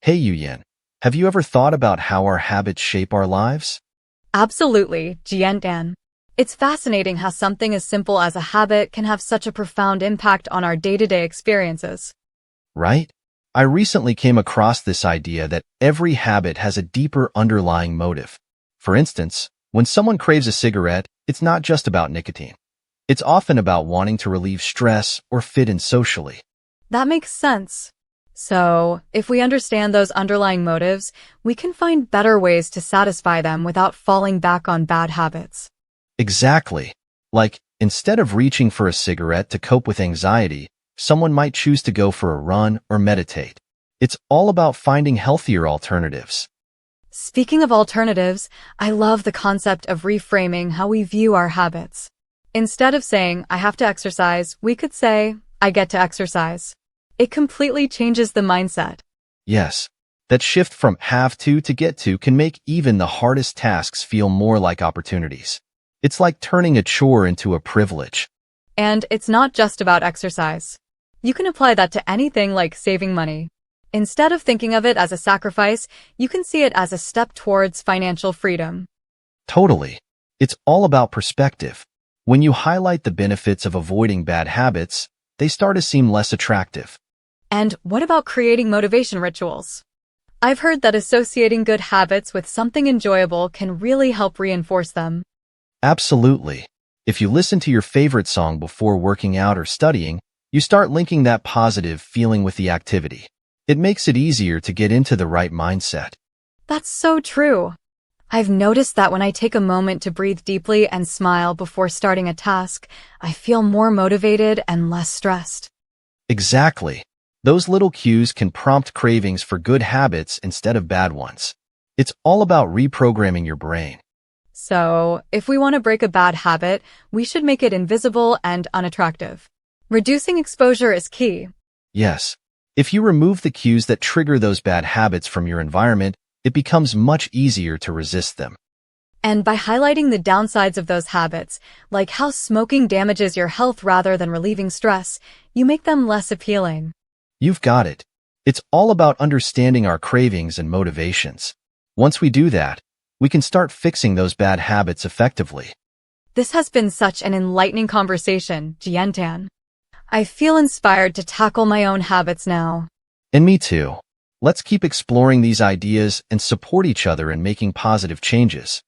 Hey Yuyen, have you ever thought about how our habits shape our lives? Absolutely, Jian. It's fascinating how something as simple as a habit can have such a profound impact on our day-to-day experiences. Right? I recently came across this idea that every habit has a deeper underlying motive. For instance, when someone craves a cigarette, it's not just about nicotine. It's often about wanting to relieve stress or fit in socially. That makes sense. So, if we understand those underlying motives, we can find better ways to satisfy them without falling back on bad habits. Exactly. Like, instead of reaching for a cigarette to cope with anxiety, someone might choose to go for a run or meditate. It's all about finding healthier alternatives. Speaking of alternatives, I love the concept of reframing how we view our habits. Instead of saying, I have to exercise, we could say, I get to exercise. It completely changes the mindset. Yes, that shift from have to get to can make even the hardest tasks feel more like opportunities. It's like turning a chore into a privilege. And it's not just about exercise. You can apply that to anything like saving money. Instead of thinking of it as a sacrifice, you can see it as a step towards financial freedom. Totally. It's all about perspective. When you highlight the benefits of avoiding bad habits, they start to seem less attractive. And what about creating motivation rituals? I've heard that associating good habits with something enjoyable can really help reinforce them. Absolutely. If you listen to your favorite song before working out or studying, you start linking that positive feeling with the activity. It makes it easier to get into the right mindset. That's so true. I've noticed that when I take a moment to breathe deeply and smile before starting a task, I feel more motivated and less stressed. Exactly. Those little cues can prompt cravings for good habits instead of bad ones. It's all about reprogramming your brain. So, if we want to break a bad habit, we should make it invisible and unattractive. Reducing exposure is key. Yes. If you remove the cues that trigger those bad habits from your environment, it becomes much easier to resist them. And by highlighting the downsides of those habits, like how smoking damages your health rather than relieving stress, you make them less appealing. You've got it. It's all about understanding our cravings and motivations. Once we do that, we can start fixing those bad habits effectively. This has been such an enlightening conversation, Jian. I feel inspired to tackle my own habits now. And me too. Let's keep exploring these ideas and support each other in making positive changes.